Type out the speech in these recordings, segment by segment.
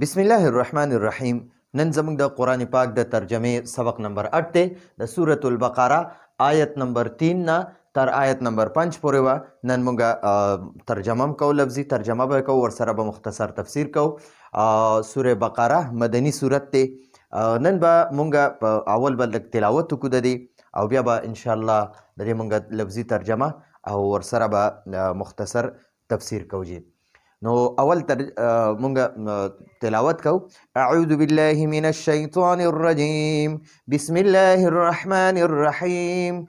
بسم الله الرحمن الرحیم. نن زموږ د قرآن پاک د ترجمې سبق نمبر 8 دی. د سورة البقره آیت نمبر 3 نه تر آیت نمبر 5 پورې وه. نن موږ ترجمه هم کوو، لفظي ترجمه به کوو، ورسره به مختصر تفسیر کوو. سوره بقره مدني سورت دی. نن به موږ په اول به لږ تلاوت وکړو د دې، او بیا به انشاءالله د دې موږ لفظي ترجمه او ورسره به مختصر تفسیر کوو. جی نو اول مونږ تلاوت کو. اعوذ بالله من الشیطان الرجیم بسم الله الرحمن الرحیم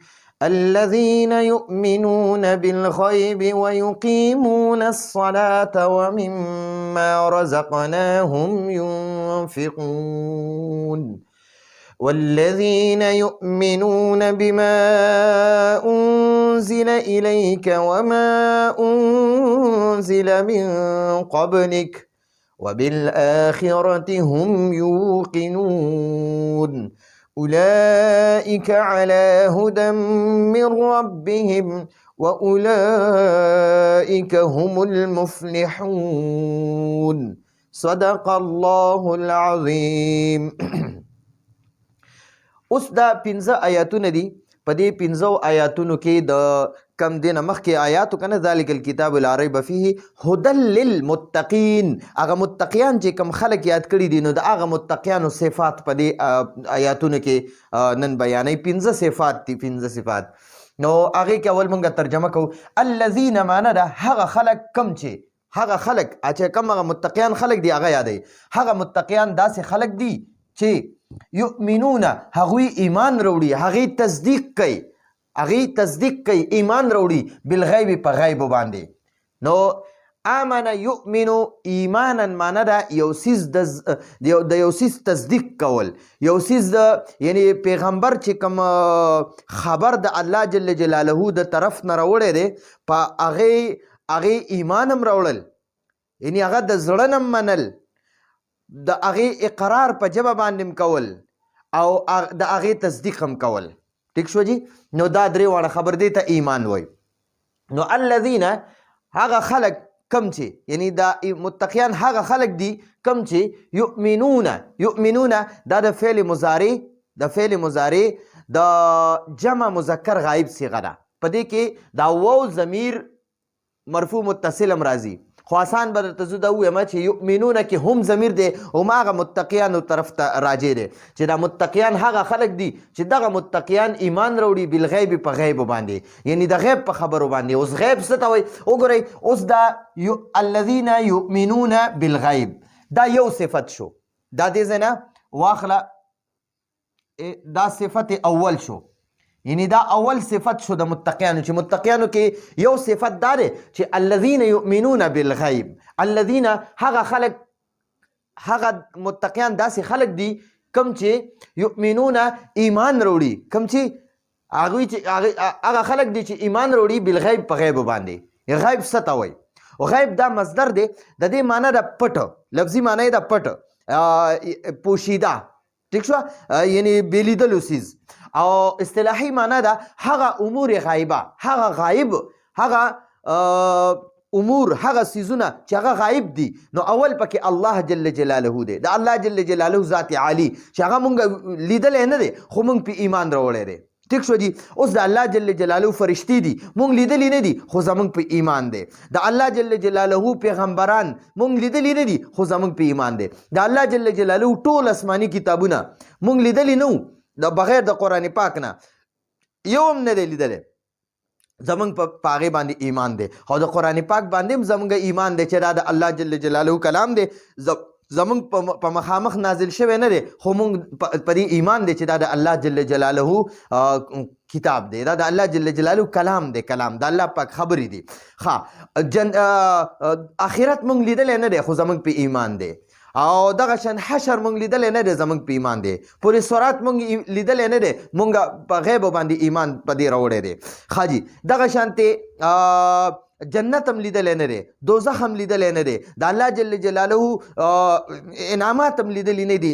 الذين يؤمنون بالغيب ويقيمون الصلاة ومما رزقناهم ينفقون والذين يؤمنون بما أنزل إليك وما أنزل من قبلك وبالآخرة هم يوقنون أولئك على هدى من ربهم وأولئك هم المفلحون صدق الله العظيم. اوس دا 15 آیاتونه دي. په دې 15 آیاتونو کې د کم دینه مخکې آیاتو کنه ذالک الکتاب لا ریب فیه هدى للمتقین، هغه متقیان چې کم خلک یاد کړي دي، نو د هغه متقیانو صفات په دې آیاتونو کې نن بیانې. 15 صفات دي، 15 صفات. نو هغې کې اول مونږ ترجمه کوو. الذین معنا ده هغه خلک کم چې هغه خلک چې کم هغه متقیان خلک دي هغه یادوي. هغه متقیان داسې خلک دي چې یؤمنون هغوی ایمان روړي، هغې تصدیق کوي ایمان روړي بالغیب په غیب باندې. نو آمن یؤمنو ایمانا معنا ده یو څیز د یو څیز تصدیق کول، یو څیز د یعنی پیغمبر چې کوم خبر د الله جل جلاله د طرف نه راوړی دی په هغې ایمان هم راوړل، یعنی هغه د زړه نه منل، د هغې اقرار په ژبه باندې کول او د هغې تصدیق هم کول. ټیک شو جی. نو دا درې واړه خبر دی ته ایمان وای. نو الذین هغه خلک کم چې یعنی دا متقیان هغه خلک دي کم چې یؤمنون دا د فعل مضارع د جمع مذکر غایب صیغه ده. په دې کې دا واو ضمیر مرفوع متصل هم راځي، خو آسان به درته زه دا ووایم چې یؤمنونه کې هم ضمیر دی هماغه متقیانو طرف ته راجع دی چې دا متقیان هغه خلک دي چې دغه متقیان ایمان راوړي بالغیب په غیب باندې، یعنی د غیب په خبرو باندې. اوس غیب څه ته وایي وګورئ. اوس دا الذین یؤمنون بالغیب دا یو صفت شو، دا دې ځای نه واخله، دا صفت اول شو، یعنی دا اول صفت شو د متقیانو چې متقیانو کې یو صفت دا دی چې الذین یؤمنون بالغیب. الذین هغه خلک هغه متقیان داسې خلک دي کم چې یؤمنون ایمان روړي، کم چې هغه خلک دي چې ایمان روړي بالغیب په غیب باندې. غیب څه ته وایي؟ غیب دا مصدر دی، د دې معنی د پټ، لفظي معنی د پټ پوشیده، ٹھیک شو، یعنی بیلیدلو سیز. او اصطلاحي معنا ده هغه امور غایبه، هغه غایب، هغه امور، هغه سیزونه چې هغه غایب دي. نو اول پکې الله جل جلاله دی، د الله جل جلاله ذات عالی چې هغه مونږ لیدلی نه دی خو مونږ په ایمان راوړی دی. ٹھیک شو جی. اوس د الله جل جلاله فرشتي دي مونږ لیدلی نه دي خو زمونږ په ایمان دی. د الله جل جلاله پیغمبران مونږ لیدلی نه دي خو زمونږ په ایمان دی. د الله جل جلاله ټول آسماني کتابونه مونږ لیدلی نه د بغیر د قرآن پاک نه یو هم نه دی لیدلی، زمونږ په هغې باندې ایمان دی. او د قرآن پاک باندې هم زمونږ ایمان دی چې دا د الله جل جلاله کلام دی، زمونږ په مخامخ نازل شوی نه دی خو مونږ په دې ایمان دی چې دا د الله جل جلاله کتاب دی، دا د الله جل جلاله کلام دی، کلام د الله پاک خبرې دي. آخرت مونږ لیدلی نه دی خو زمونږ په ایمان دی. او دغه شان حشر مونږ لیدلی نه دی زمونږ په ایمان دی. پورې سورات مونږ لیدلی نه دی، مونږ په غیب باندې ایمان په دې راوړی دی. ښه جي. دغه شانتې جنت هم لیدلی نه دی، دوزخ هم لیدلی نه دی، د الله جل جلاله انعامات هم لیدلی نه دي،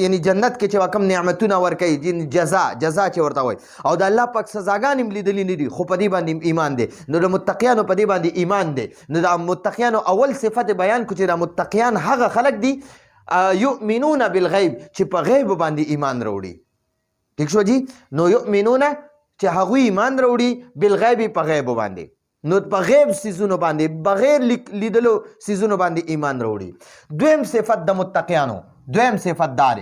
یعنی جنت کې چې کوم نعمتونه ورکوي جزا چې ورته وایي، او د الله پاک سزاګانې هم لیدلی نه دي، خو په دې باندې ایمان دی. نو د متقیانو په دې باندې ایمان دی. نو د متقیانو اول صفت بیان کړو چې د متقیان هغه خلک دي یؤمنون بالغیب چې په غیب باندې ایمان راوړي. ٹھیک شو جی. نو یؤمنون چې هغوی ایمان راوړي بالغیب په غیب باندې، نو په غیب سیزونو باندې بغیر لیدلو سیزونو باندې ایمان راوړي. دویم صفت د متقیانو، دویم صفت دار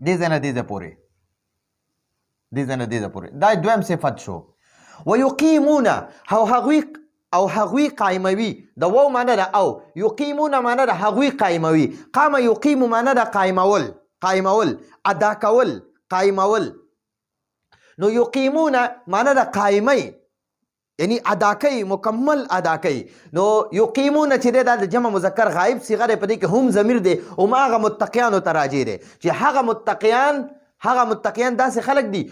دې ځای نه دې ځای پورې دا دویم صفت شو. ویقیمون او هغوی قایموي. د واو معنی ده او، یقیمون معنی ده هغوی قایموي. قام یقیم معنی ده قایمول، ادا کول، قایمول. نو یقیمون معنی ده قایمي، یعنی ادا کوي، مکمل ادا کوي. نو یقیمون چې دی دا د جمع مذکر غایب صیغه دی، په دې کې هم ضمیر دی او هغه متقیانو ته راجع دی چې هغه متقیان داسې خلک دي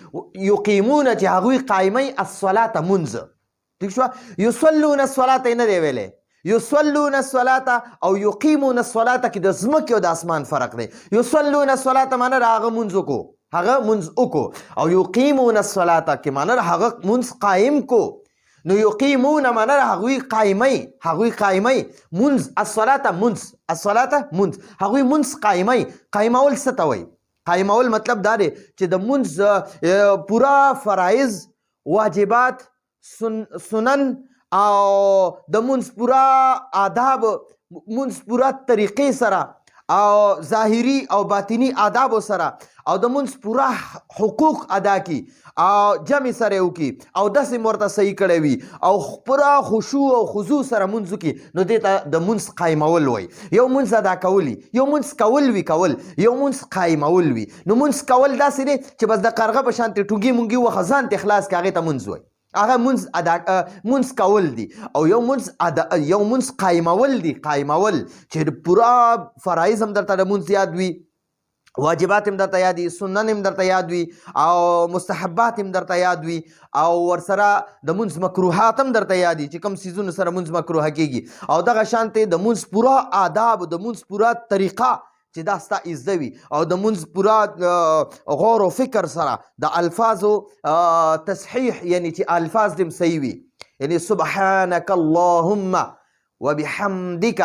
یقیمون چې هغوی قایمي الصلاة منځ. ٹھیک شو. یصلون الصلاة نه دی ویلی، یصلون الصلاة او یقیمون الصلاة کې د ځمکې او د اسمان فرق دی. یصلون الصلاة معنی د هغه منځ وکړو، هغه منځ وکړو، او یقیمون الصلاة کې معنی د هغه منځ قایم کو. نو یقیمون معنی د هغوی قایمي منځ، الصلاة منځ، هغوی منځ قایمي. قایمول څه ته وایي؟ قایمول مطلب دا دی چې د منځ پورا فرایض، واجبات، سنن او د منځ پورا آداب، منځ پورا طریقې سره او ظاهری او باطنی آداب سره او د منځ پورا حقوق ادا کی او جمع سره وکي او داسې ورته صحیح کړی وي او پورا خشوع او خضوع سره منځ وکي، نو دې ته د منځ قایمول وایي. یو منځ ادا کولی، یو منځ کول، یو منځ قایمول وي. نو منځ کول داسې دی چې بس د قرغه په شانتې ټونګي مونګي وخه ځان ته اخلاص کړي، هغې ته منځ وایي. هغه منځ کول دي. او یو منځ قایمول دي، قایمول چې پورا فرایض هم درته د منځ یاد وي، واجبات هم درته یاد وي، سنن هم درته یاد وي، او مستحبات هم درته یاد وي، او ورسره د منځ مکروهات هم درته یاد وي چې کوم څیزونو سره منځ مکروه کېږي. او دغه شانتې د منځ پورا آداب، د منځ پورا طریقه چې دا ستا ایزده وي، او د منځ پورا غور و فکر سره د الفاظو تصحیح، یعنی چې الفاظ دې صحیح وي، یعنی سبحانک اللهم وبحمدک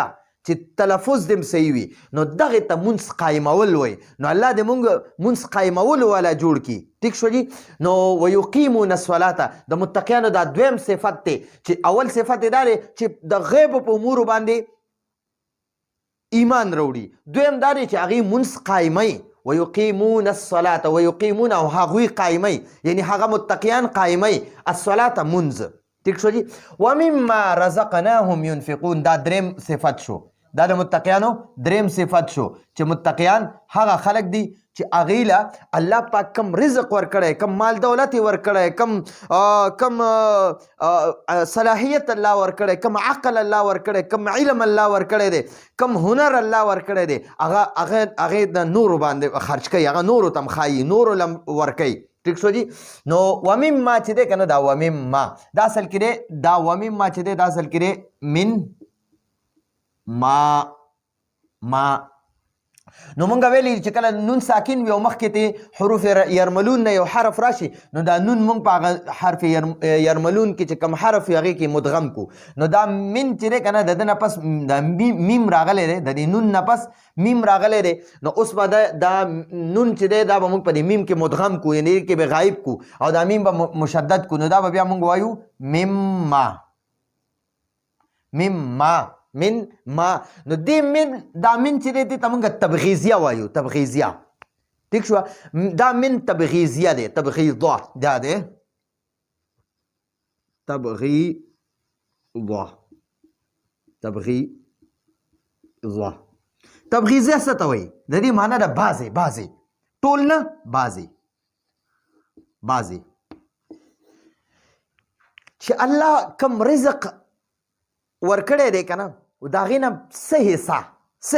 چې تلفظ دې صحیح وي. نو دغه ته منځ قایمول وایي. نو الله دې مونږ منځ قایمول والا جوړ کړي. ٹھیک شو جی. نو ویقیمون الصلاة د متقیانو دا دویم صفت دی، چې اول صفت دا دی چې د غیب په امورو باندې ایمان راوړي. دویم دا دی چې هغې منځ قایمي. ویقیمون الصلاة، ویقیمون او هغوی قایمي، یعنی هغه متقیان قایمي الصلاة منځ. ٹھیک شو جی. ومما رزقناهم ينفقون دا دریم صفت شو، دا د متقیانو دریم صفت شو چې متقیان هغه خلک دي چې هغوی له الله پاک کم رزق ورکړی، کم مال دولت یې ورکړی، کم صلاحیت الله ورکړی، کم عقل الله ورکړی، کم علم الله ورکړی دی، کم هنر الله ورکړی دی، هغې د نورو باندې خرچ کوي، هغه نورو ته هم ښایي، نورو له ورکوي. ٹھیک شو جی. نو ومما چې دی که نه، دا ومما دا اصل کې دی، دا ومما چې دی دا اصل کې دی من ما. نو مونږ ویلي چې کله نون ساکن وي او مخکې ته حروف یرملون نه یو حرف راشي، نو دا نون مونږ په هغه حرف یرملون کې چې کوم حرف وي هغې کې مدغم کو. نو دا من چې دی که نه، د ده نه پس دا میم راغلی دی، د دې نون نه پس میم راغلی دی. نو اوس به دا نون چې دی دا به مونږ په دې میم کې مدغم کو، یعنې کې به غایب کو، او دا میم به مشدد کو. نو دا به بیا مونږ وایو مما. من ما. نو دی من، دا من چې دی ته مونږ تبغیزیه وایو، تبغیزیه. ٹھیک شو. دا من تبغیزیه دی، تبغیضه دا دی، تبغیضه. تبغیزیه څه ته وایي؟ د دې معنی ده بعضې، ټول نه، بعضې. چې الله کم رزق ورکړی دی که نه، د هغې نه څه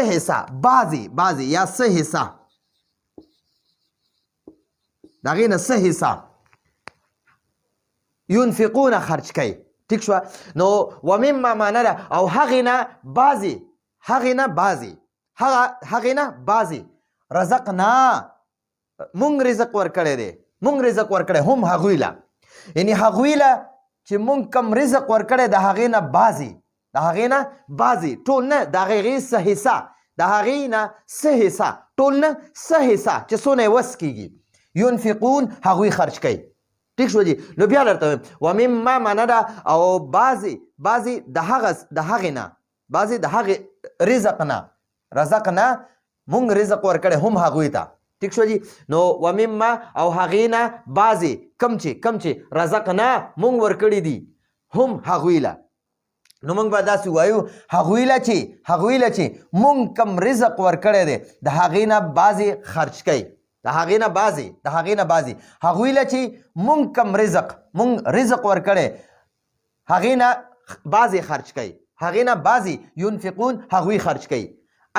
حصه بعضې یا څه حصه، د هغې نه څه حصه ينفقون خرچ کوي. ٹھیک شو. نو ومما معنی ده او هغې نه بعضې رزقنا، مونږ رزق ورکړی دی، هم هغوی له، یعنی هغوی له چې مونږ کم رزق ورکړی د هغې نه بعضې، ټول نه، د هغې څه حصه، د هغې نه څه حصه، ټول نه څه حصه چې څونه یې وس کېږي، ينفقون هغوی خرج کوي. ټیک شو جي. نو بیا درته وایم ومما معنا ده او بعضې د هغې نه، بعضې د هغې رزق نه، رزق نه مونږ رزق ورکړی هم هغوی ته. ټیک شو جي. نو ومما او هغې نه بعضې کم چې رزق نه مونږ ورکړي دي هم هغوی له. نو مونږ به داسې وایو هغوی له چې مونږ کم رزق ورکړی دی د هغې نه بعضې خرج کوي، د هغې نه بعضې هغوی له چې مونږ کم رزق ورکړی هغې نه بعضې خرج کوي، هغې نه بعضې ينفقون هغوی خرج کوي.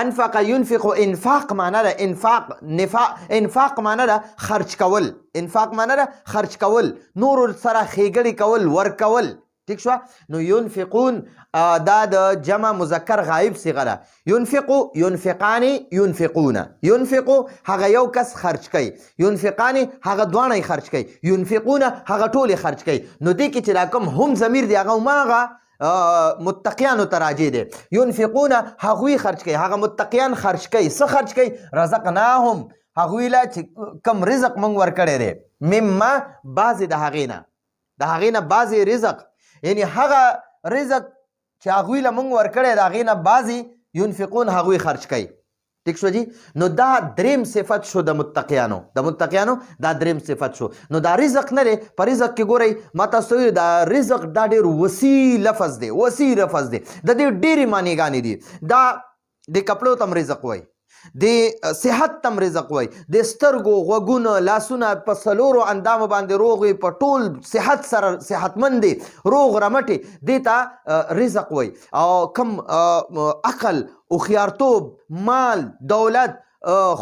انفق ينفق انفاق معنا ده انفاق معنا ده خرج کول، انفاق معنا ده خرج کول، نور سره ښېګړې کول، ورکول. ٹھیک شو. نو ينفقون دا د جمع مذکر غائب صيغه ده. ينفقو ينفقان ينفقون، ينفقو هغه یو کس خرج کوي، ينفقان هغه دوانه خرج کوي، ينفقون هغه ټول خرج کوي. نو دې کې چې دا کوم هم ضمیر دی هغه ماغه متقیانو ته راجع دی. ينفقون هغوی خرج کوي، هغه متقیان خرج کوي. څه خرج کوي؟ رزقناهم هغوی له چې کم رزق موږ ورکړی دی، مما بعضې د هغې نه بعضې رزق، یعنی هغه رزق چې هغوی له موږ ورکړی د هغې نه بعضې ينفقون هغوی خرج کوي. ٹھیک شو جی. نو دا دریم صفت شو د متقیانو دا دریم صفت شو. نو دا رزق نه دی، په رزق کې ګورئ ما تاسو ته دا رزق دا ډېر وسیع لفظ دی، وسیع لفظ دی، د دې ډېرې معنیګانې دي. دا د کپړو تم رزق وایي، د صحت تم رزق وای، د سترګو غوږونه لاسونه په څلورو اندامو باندې روغ وي، په ټول صحت سره صحتمند دي، روغ رمټې، دې ته رزق وای. او کم عقل، هوښیارتوب، مال، دولت،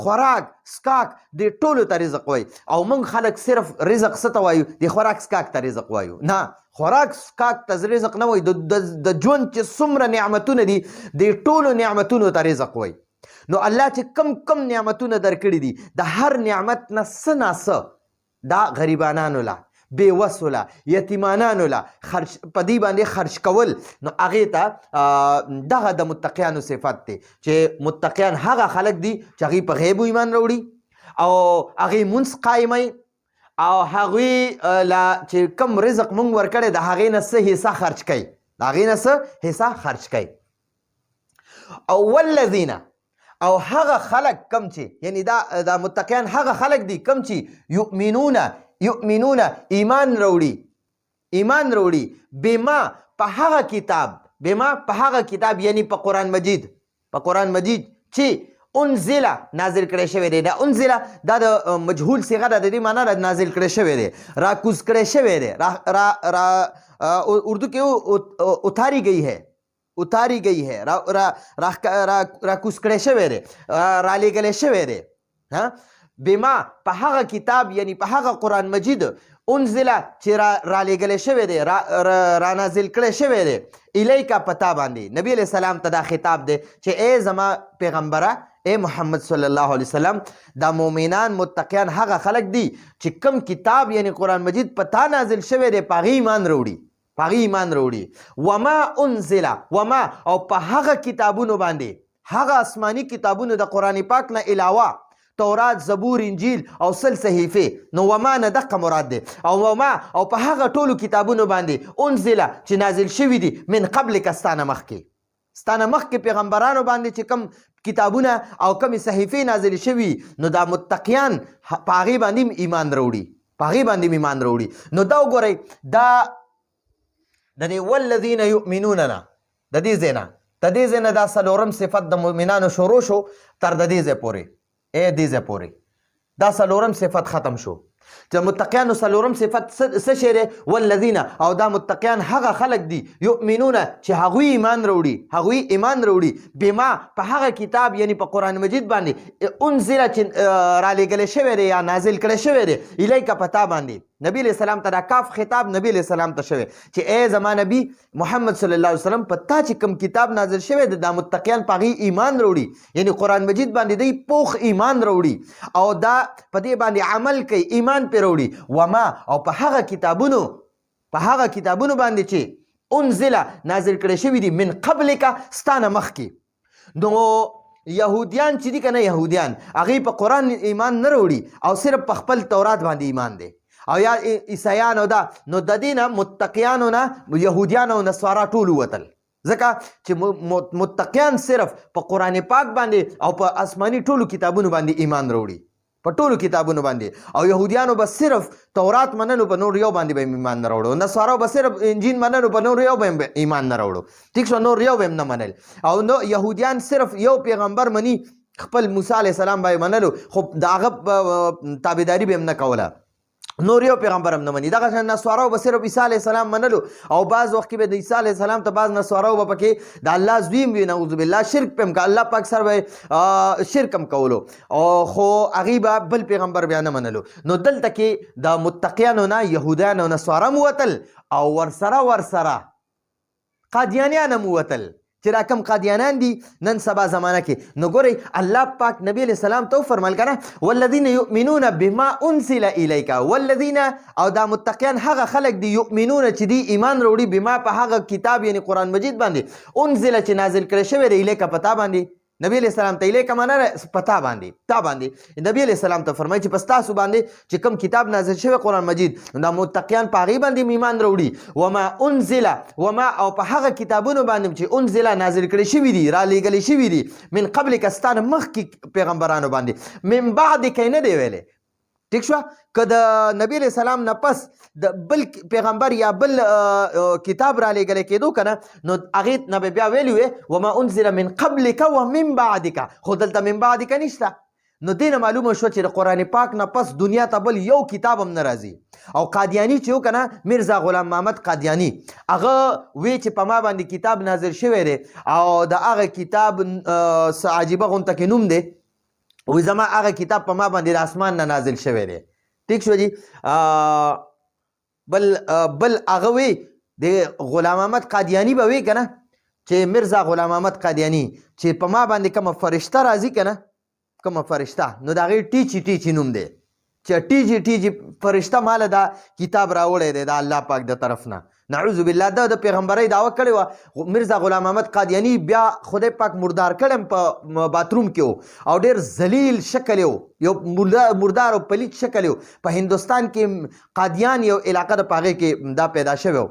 خوراک، سکاک، د ټولو ته رزق وای. او موږ خلک صرف رزق څه ته وایو؟ د خوراک سکاک ته رزق وایو. نه، خوراک سکاک ته رزق نه وایو، د ژوند چې څومره نعمتونه دي د ټولو نعمتونو ته رزق وای. نو الله چې کم نعمتونه درکړي دي، د هر نعمت نه څه ناڅه دا غریبانانو له، بېوسو له، یتیمانانو له په دې باندې خرج کول. نو هغې ته دغه د متقیانو صفت دی چې متقیان هغه خلک دي چې هغوی په غیبو ایمان راوړي او هغوی مونځ قایموي او هغوی له چې کم رزق مونږ ورکړی د هغې نه څه حصه خرج کوي، د هغې نه څه حصه خرج کوي. او والذین او هغه خلق کم چې، یعنی دا متقیان هغه خلق دي کم چې یؤمنون ایمان راوړي بما په هغه کتاب یعنی په قرآن مجید چې انزل نازل کړی شوی دی. دا انزل دا د مجهول صيغه ده، د دې معنا ده نازل کړی شوی دی، راکوز کړی شوی دی، اردو کې اتاری گئی ہے، راکوز کړی شوی دی، رالیږلی شوی دی. بما په هغه کتاب یعنی په هغه قرآن مجید انزله چې رالیږلی شوی دی، را نازل کړی شوی دی، الیکا پتا باندې. نبی علیہ السلام ته دا خطاب دی چې ای زما پیغمبره، اے محمد صلی الله علیه وسلم، دا مومنان متقیان هغه خلق دي چې کم کتاب یعنی قرآن مجید پتا نازل شوی دی په هغې ایمان راوړي. وما انزل، وما او په هغه کتابونو باندې، هغه آسمانی کتابونو د قرآن پاک نه علاوه، تورات، زبور، انجیل او سل صحیفې. نو وما نه دقه مراد دی. او وما او په هغه ټولو کتابونو باندې انزل چې نازل شوي دي من قبلک ستانه مخکې پیغمبرانو باندې چې کم کتابونه او کمې صحیفې نازل شوي، نو دا متقیان په هغې باندې ایمان راوړي. نو دا وګورئ، دا د دې والذین یؤمنون نه د دې ځای نه دا څلورم صفت د مؤمنانو شروع شو تر د دې ځای پورې. دا څلورم صفت ختم شو. چې متقیانو څلورم صفت څه شی دی؟ والذین، او دا متقیان هغه خلق دي یؤمنون چې هغوی ایمان راوړي بما په هغه کتاب یعنی په قرآن مجید باندې انزل چې رالیږلی شوی دی یا نازل کړی شوی دی، الیکا پتا باندې. نبی علیہ السلام ته دا کاف خطاب نبی علیہ السلام ته شوی چې اے زما نبی محمد صلی الله علیه وسلم، په تا چې کوم کتاب نازل شوی دی دا متقیان په هغې ایمان راوړي، یعنی قرآن مجید باندې دوی پوخ ایمان راوړي او دا په دې باندې عمل کوي، ایمان پرې راوړي. وما او په هغه کتابونو باندې چې انزل نازل کړی شوي دي من قبلک ستانه مخکې. نو یهودیان چې دي که نه یهودیان هغوی په قرآن ایمان نه راوړي او صرف په خپل تورات باندې ایمان دی او یا عیسایان او دا نو د دې نه متقیانو نه یهودیان او نصارا ټول ووتل ځکه چې متقیان صرف په قرآن پاک باندې او په آسماني ټولو کتابونو باندې ایمان راوړي په ټولو کتابونو باندې او یهودیانو به صرف تورات منلو په نور یو باندې به ایمان نه راوړو نصارو به صرف انجیل منلو په نور یو به ایمان نه راوړو ټیک شو نور یو به هم نه منل او نو یهودیان صرف یو پیغمبر مني خپل موسی علیه السلام به منلو خو د هغه تابعداري به هم نه کوله نور یو پیغمبر هم نه مني دغه شان نصارو به صرف عیسی علیه السلام منلو او بعض وخت کې به د عیسی علیه السلام ته بعض نصارو به پکې د الله زوی وي نعوذ بالله شرک په هم که الله پاک سره به شرک هم کولو او خو هغوی به بل پیغمبر بیا نه منلو نو دلته کې د متقیانو نه یهودیان او نصارا هم ووتل او ورسره قادیانیان هم ووتل چې را کم قادیانان دي نن سبا زمانه کې نو ګورئ الله پاک نبی علیہ السلام ته وفرمایل کنه والذین یؤمنون بما انزل الیک والذین او دا متقیان هغه خلک دي یؤمنون چې دی ایمان وروړي بما په هغه کتاب یعنی قرآن مجید باندې انزل چې نازل کړی شوی دی الیک پتا باندې نبی علیہ السلام ته الیک معنا پتا باندې نبی علیہ السلام ته فرمایي چې پس تاسو باندې چې کوم کتاب نازل شوی قرآن مجید دا متقیان په هغې باندې ایمان راوړي وما انزل وما او په هغه کتابونو باندې چې انزل نازل کړي شوي دي رالیږلي شوي دي من قبلک ستانه مخکې پیغمبرانو باندې من بعد کې نه دی ویلی ٹھیک شو که د نبی علیہ السلام نه پس د بل پیغمبر یا بل کتاب را لېږلی کېدو که نه نو هغې نه به بیا ویلي وې وما انزل من قبلک ومن بعدک خو دلته من بعدک نشته نو دې نه معلومه شوه چې د قرآن پاک نه پس دنیا ته بل یو کتاب هم نه راځي او قادیاني چې و که نه میرزا غلام محمد قادیاني هغه وی چې په ما باندې کتاب نازل شوی دی او د هغه کتاب څه عجیبه غونته کې نوم دی وی زما هغه کتاب په ما باندې د اسمان نه نازل شوی دی ټیک شو جی بل هغه وی د غلام محمد قادیاني به وی که نه چې میرزا غلام محمد قادیاني چې په ما باندې کومه فرشته راځي که نه کومه فرشته نو د هغې ټیچي نوم دی چې ټیچي فرشته ماله دا کتاب راوړی دی د الله پاک د طرف نه نعوذ بالله د پیغمبرۍ دعوه کړې وه میرزا غلام محمد قادیاني بیا خدای پاک مردار کړی په باتروم کې و او ډېر ذلیل شکل یو مردار او پلیت شکل یو په هندوستان کې قادیان یو علاقه د په هغې کې دا پیدا شوی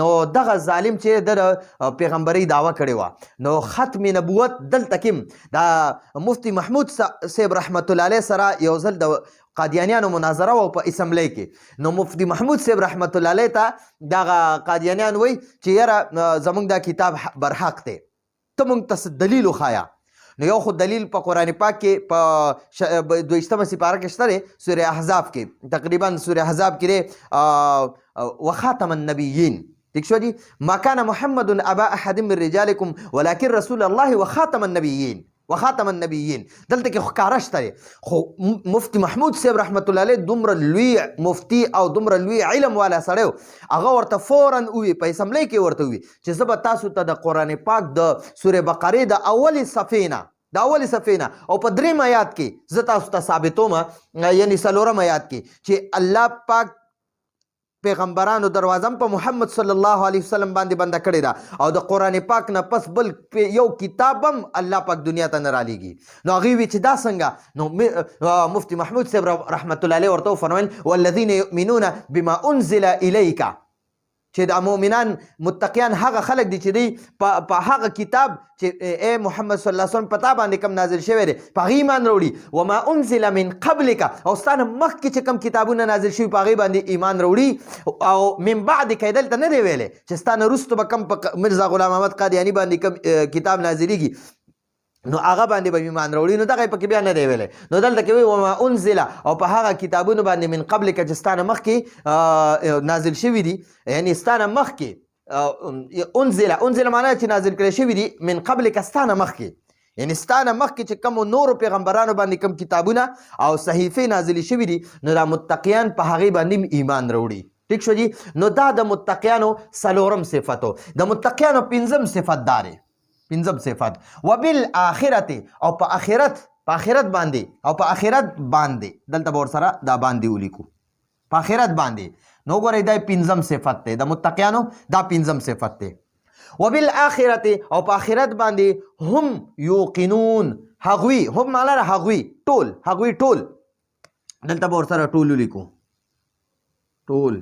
نو دغه ظالم چې د پیغمبرۍ دعوه کړې وه نو ختم نبوت دلته کې دا مفتی محمود صاحب رحمت الله علیه سره یو ځل د قادیانیانو مناظره و په اسمبلی کې نو مفتی محمود صاحب رحمت الله علیه ته دغه قادیانیان وی چې یاره زمونږ دا کتاب برحق دی ته مونږ ته دلیل وښایه نو یو خو دلیل په قرآن پاک کې په 22 سپاره کې شته دی سوره احزاب کې تقریبا سوره احزاب کې دی وخاتم النبیین ٹھیک شو جی ما کان محمد ابا احد من رجالکم ولکن رسول الله وخاتم النبیین دلته کې ښکاره شته خو مفتی محمود صاحب رحمت الله علیه دومره لوی مفتی او دومره لوی علم والا سړی هغه ورته فورا ووي په اسمبلی کې ورته ووي چې زه به تاسو ته د قرآن پاک د سورې بقرې د اولې صفحې نه او په درېم آیات کې زه تاسو ته ثابتوم یعنی څلورم آیات کې چې الله پاک پیغمبرانو دروازم په محمد صلی الله علیه وسلم باندې بنده کړې ده او د قرآن پاک نه پس بل یو کتاب هم الله پاک دنیا ته نه رالیږي نو هغوی وی چې دا څنګه نو مفتی محمود صاحب رحمت الله علیه ورته وفرمایل والذین یؤمنون بما انزل الیک چې د مؤمنان متقیان هغه خلک دي چې دی په هغه کتاب چې ای محمد صلی الله علیه وسلم پتا باندې کم نازل شوی دی په هغې ایمان راوړي وما انزل من قبلک او ستانه مخکې چې کم کتابونه نازل شوي په هغې باندې ایمان راوړي او من بعد کې دلته نه دی ویلی چې ستانه وروسته به کم په میرزا غلام محمد قادیاني باندې کم کتاب نازلیږي نو هغه باندې به ایمان راوړي نو دغه پکې بیا نه دی ویلی نو دلته کې وایي وما انزل او په هغه کتابونو باندې من قبل که چې ستانه مخکې نازل شوي دي یعنی ستانه مخکې انزل معنا چې نازل کړی شوي دي من قبل که ستانه مخکې یعنی ستانه مخکې چې کومو نورو پیغمبرانو باندې کوم کتابونه او صحیفې نازلې شوي دي نو دا متقیان په هغې باندې ایمان راوړي ټیک شو جی نو دا د متقیانو څلورم صفتو د متقیانو پنځم صفت دا دی پنځم صفت وبالآخرت او په آخرت باندې او په آخرت باندې دلته به ورسره دا باندې ولیکو په آخرت باندې نو ګورئ دا پنځم صفت دی د متقیانو دا پنځم صفت دی وبالآخرة او په آخرت باندې هم یوقنون هغوی هم معنا ده هغوی ټول دلته به ورسره ټول ولیکو ټول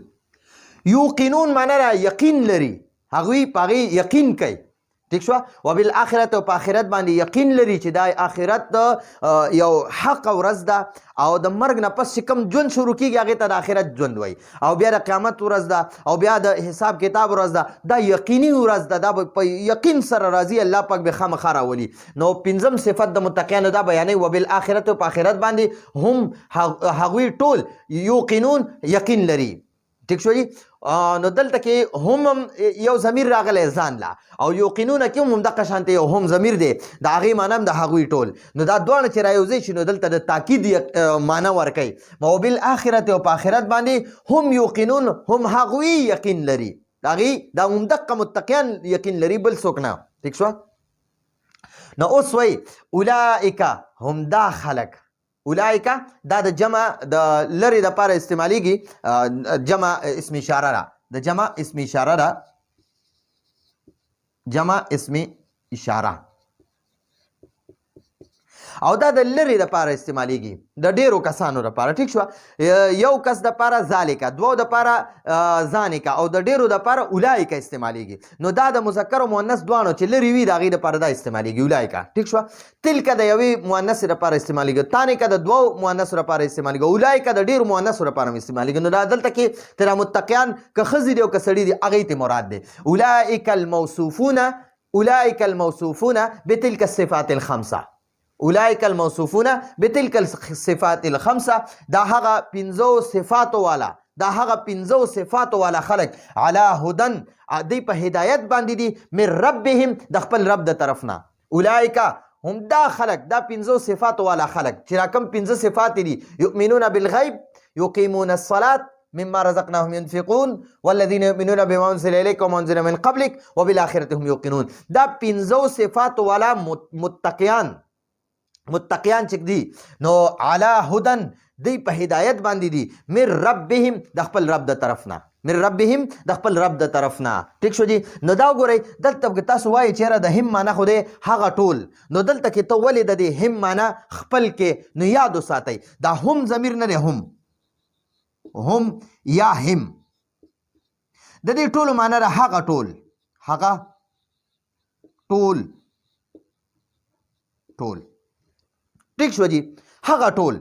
یوقنون معنا ده یقین لري هغوی په هغې یقین کوي ٹھیک شو وبالآخرت او په آخرت باندې یقین لري چې دا آخرت یو حق ورځ ده او د مرګ نه پس چې کوم ژوند شروع کیږي هغې ته د آخرت ژوند وایي او بیا د قیامت ورځ ده او بیا د حساب کتاب ورځ ده دا یقیني ورځ ده دا به په یقین سره راځي الله پاک به خامخا راولي نو پنځم صفت د متقیانو دا بیانوي وبالآخرت او په آخرت باندې هم هغوی ټول یوقنون یقین لري ٹھیک شو جی نو دلته کې هم یو ضمیر راغلی ځان لا او یوقنونه کې هم دغه شانته یو هم ضمیر دی د هغې معنا هم د هغوی ټول نو دا دواړه چې رایوځی شي نو دلته د تاکید معنا ورکوي وبالآخرت او په آخرت باندې هم یوقنون هم هغوی یقین لري د هغې دا همدقه متقیان یقین لري بل څوک نه ٹھیک شو نو اوس وایي اولئک هم دا خلک اولئک دا د جمع د لرې دپاره استعمالیږي جمع اسم اشاره ده د جمع اسم اشاره ده جمع اسم اشاره او دا د لرې دپاره استعمالیږي د ډیرو کسانو دپاره ټیک شوه یو کس دپاره ذالکه دوو دپاره ځانکه او د ډیرو دپاره اولئک استعمالیږي نو دا د مذکر او مؤنث دواړو چې لرې وي د هغې دپاره دا استعمالیږي اولئک ټیک شوه تلکه د یوې مؤنثې دپاره استعمالیږي تانکه د دوو مؤنثو دپاره استعمالیږي اولئک د ډیرو مؤنثو دپاره هم استعمالیږي نو دا دلته کې تر متقیان که ښځې دي او که سړي دي هغې ته مراد دی اولئک الموصوفون بتلک الصفات الخمسه اولئک الموصوفون بتلک الصفات الخمسه دا هغه پنځو صفاتو والا دا هغه پنځو صفاتو والا خلک علی هدن دوی په هدایت باندې دي من ربهم د خپل رب د طرف نه اولئک هم دا خلک دا پنځو صفاتو والا خلک چې را کوم پنځه صفات دي یؤمنون بالغیب یقیمون الصلاة مما رزقناهم ينفقون والذين يؤمنون بما انزل اليك وما انزل من قبلك وبالاخره هم يوقنون دا پنځو صفات والا متقیان چې دي نو علی هدن دی په هدایت باندې دي من ربهم د خپل رب د طرف نه من ربهم د خپل رب د طرف نه ټیک شو جی نو دا وګورئ دلته که تاسو وایئ چېرې د هم معنا خو دی هغه ټول نو دلته کې ته ولې د دې هم معنا خپل کې نو یاد وساتئ دا هم ضمیر نه دی هم یا هم د دې ټولو معنا ده هغه ټول ټیک شو جی هغه ټول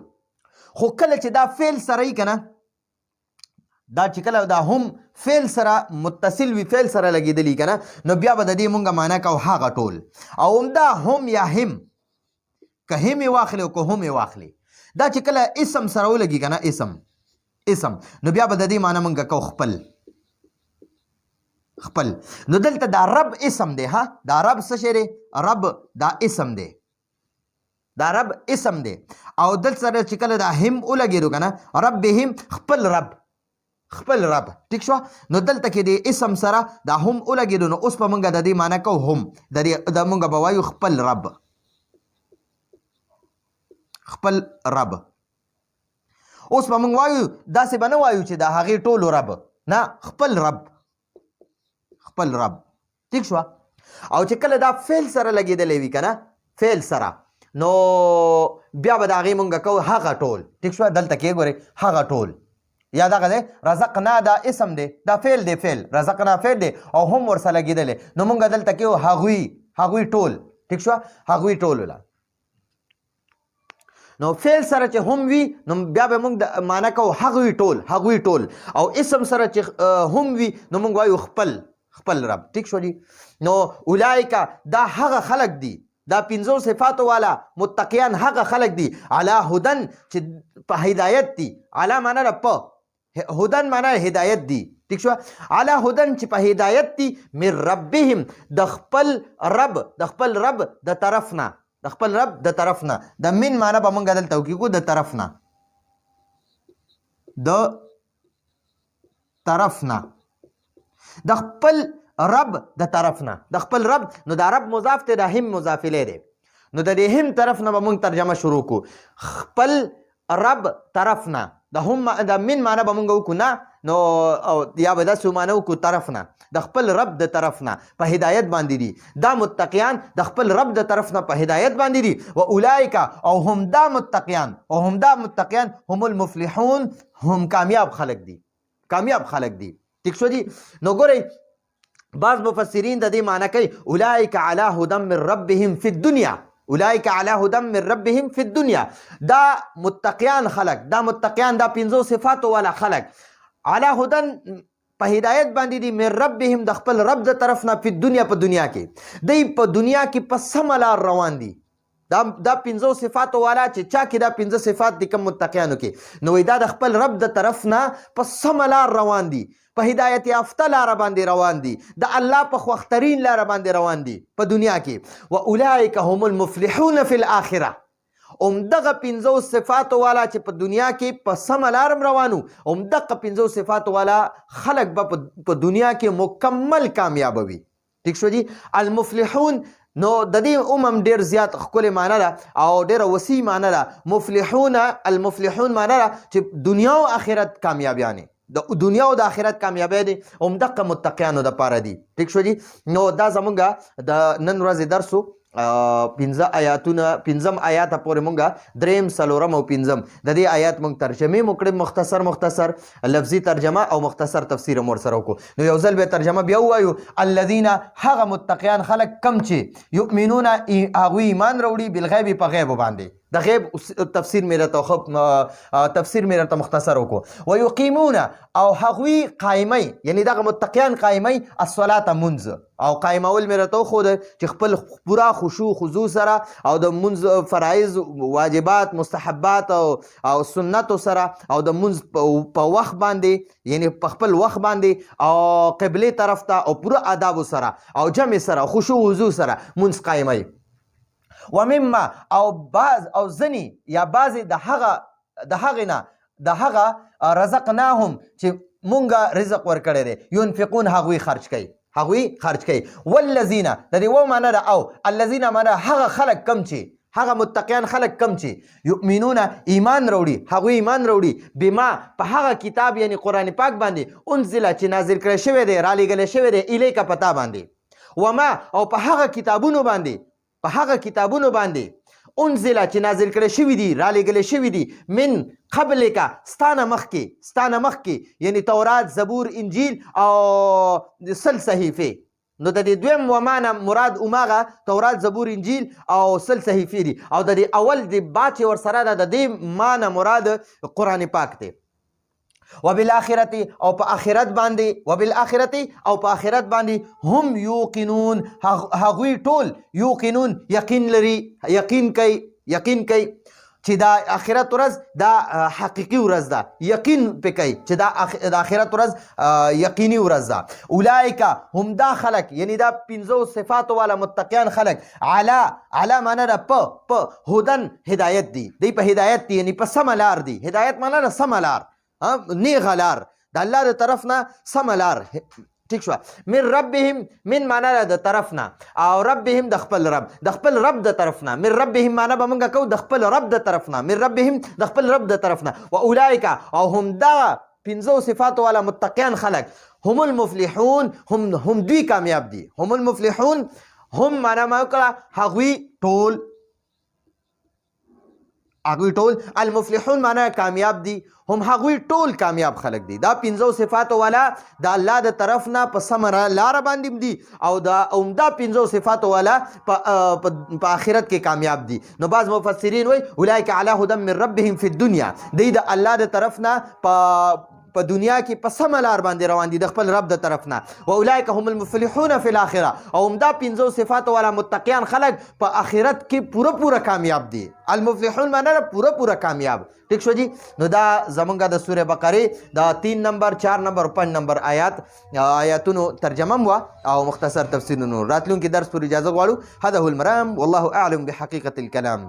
خو کله چې دا فعل سره یي که نه دا چې کله دا هم فعل سره متصل وي فعل سره لګېدلي که نه نو بیا به د دې مونږ معنا کوو هغه ټول او همدا هم یا هم که هم یې واخلې او که هم یې واخلې دا چې کله اسم سره ولګي که نه اسم نو بیا به د دې معنا مونږ کوو خپل نو دلته دا رب اسم دی دا رب څه شی دی رب دا اسم دی دا رب اسم دی او دل سره چې کله دا هم ولګېدو که نه ربهم خپل رب ټیک شوه نو دلته کې د اسم سره دا هم ولګېدو نو اوس به مونږ د دې معنا کوو هم د مونږ به وایو خپل رب اوس به مونږ وایو داسې به نه وایو چې د هغې ټولو رب نه خپل رب ټیک شوه او چې کله دا فعل سره لګېدلی وي که نه فعل سره نو بیا به د هغې مونږ کوو هغه ټول ټیک شوه دلته کې ګورئ هغه ټول یا دغه دی رزقنا دا اسم دی دا فعل دی رزقنا فعل دی او هم ورسره لګېدلی نو مونږ دلته کې هغوی ټول ټیک شوه هغوی ټول ولا نو فعل سره چې هم وي نو بیا به مونږ معنا کوو هغوی ټول او اسم سره چې هم وي نو مونږ وایو خپل رب ټیک شو نو اولئک دا هغه خلک دي دا پنځو صفاتو والا متقیان هغه خلک دي علی هدن چې په هدایت دي علی معنا ده په هدن معنا هدایت دي ٹھیک شو علی هدن چې په هدایت دي من ربهم د خپل رب د طرف نه د من معنا به مونږ دلته وکړو د طرف نه د خپل رب د طرف نه د خپل رب نو دا رب مضاف ته د هم مضاف الیه دی نو د دې هم طرف نه به مونږ ترجمه شروع کو خپل رب طرف نه د من معنی به مونږ وکړو نه نو یا به داسې معنی وکړو طرف نه د خپل رب د طرف نه په هدایت باندې دي دا متقیان د خپل رب د طرف نه په هدایت باندې دي و اولئک او هم دا متقیان هم المفلحون هم کامیاب خلق دي ٹھیک شو دي نو ګورئ بعض مفسرین د دې معنی کوي اولئک علی هدى من ربهم فی الدنیا اولئک علی هدى من ربهم فی الدنیا دا متقیان خلق دا پنځو صفاتو والا خلق علی هدى په هدایت باندې دي من ربهم د خپل رب د طرف نه په دنیا کې دی په دنیا کې په سمه لار روان دي دا پنځو صفاتو والا چې چا کې دا پنځه صفات دي کوم متقیانو کې نو دا د خپل رب د طرف نه په سمه لار روان دي په هدایت یافته لار باندې روان دي د الله په خوښترین لار باندې روان دي په دنیا کې و اولئک هم المفلحون فی الاخره دغه پنځو صفاتو والا چې په دنیا کې په سمه لار روانو دغه پنځو صفاتو والا خلق به په دنیا کې مکمل کامیاب وي ٹھیک شو جی المفلحون نو د دې ډیر زیات ښکلې معنی ده او ډیره وسیع معنی ده المفلحون معنی ده چې دنیا او آخرت کامیابیانې د دنیا او د آخرت کامیابی دي دغه متقیانو دپاره دي ټیک شو جی نو دا زمونږ د نن ورځې درسو پنځم آیات پورې مونږه دریم څلورم او پنځم د دې آیات مونږ ترجمې مو کړې مختصر لفظي ترجمه او مختصر تفسیر مو ورسره وکړو نو یو ځل به ترجمه بیا ووایو الذین هغه متقیان خلک کم چې یؤمنون هغوی ایمان راوړي بالغیب په غیب باندې د غیب تفسیر مې راته مختصر وکړو ویقیمون او هغوی قایمي یعنی دغه متقیان قایمي الصلاة منځ او قایمول مې راته وښوده چې خپل پوره خشوع خضوع سره او د منځ فرایض واجبات مستحبات او سنتو سره او د منځ په وخت باندې یعنی په خپل وخت باندې او قبلې طرف ته او پوره آدابو سره او جمع سره خشوع خضوع سره منځ قایمي ومما او بعض او ځنی یا بعضې د هغه رزقناهم چې مونږه رزق ورکړی دی ينفقون هغوی خرج کوي والذین د دې و معنی ده او الذین معنی هغه خلک کم چې هغه متقیان خلک کم چې یؤمنون ایمان راوړي هغوی ایمان راوړي بما په هغه کتاب یعنی قرآن پاک باندې انزله چې نازل کړی شوی دی رالیږلی شوی دی الیکه پتا باندې وما او په هغه کتابونو باندې انزله چې نازل کړی شوي دي رالیږلی شوي دي من قبلک ستانه مخکې یعنی تورات زبور انجیل او سل صحیفې نو د دې دویم ومانه مراد هماغه تورات زبور انجیل او سل صحیفې دي او د دې اول د بات چې ورسره ده د دې معنی مراد قرآن پاک دی وبالآخرت او په آخرت باندې هم یوقنون هغوی ټول یوقنون یقین کوي چې دا آخرت ورځ دا حقیقي ورځ ده یقین پې کوي چې دا آخرت ورځ یقیني ورځ ده اولئک هم دا خلک یعنی دا پنځو صفاتو والا متقیان خلک علی معنی ده په هدن هدایت دي دی په هدایت دي یعنی په سمه لار دي هدایت معنی ده سمه لار نیغه لار د الله د طرف نه سمه لار ٹھیک شو من ربهم من معنی د طرف نه او ربهم د خپل رب د طرف نه من ربهم معنی به مونږ کوو د خپل رب د طرف نه من ربهم د خپل رب د طرف نه و اولئک او هم دا پنځو صفاتو والا متقیان خلک هم المفلحون هم دوی کامیاب دي هم المفلحون هم معنی ما وکړه هغوی ټول المفلحون معنی کامیاب دي هم هغوی ټول کامیاب خلق دي دا پنځو صفاتو والا د الله د طرف نه په سمه لاره باندې دي او دا پنځو صفاتو والا په آخرت کې کامیاب دي نو بعض مفسرین وایي اولئک علی هدى من ربهم فی الدنیا دی د الله د طرف نه په دنیا کې په سمه لار باندې روان دي د خپل رب د طرف نه و اولئک هم المفلحون فی الاخره او همدا پنځو صفاتو والا متقیان خلک په آخرت کې پوره کامیاب دي المفلحون معنی پوره کامیاب ٹھیک شو جی نو دا زمونږه د سوره بقره دا 3 نمبر 4 نمبر 5 نمبر آیاتونو ترجمه مو او مختصر تفسیرونو راتلونکي درس پر اجازه غواړو هذا هو المرام والله اعلم بحقیقة الكلام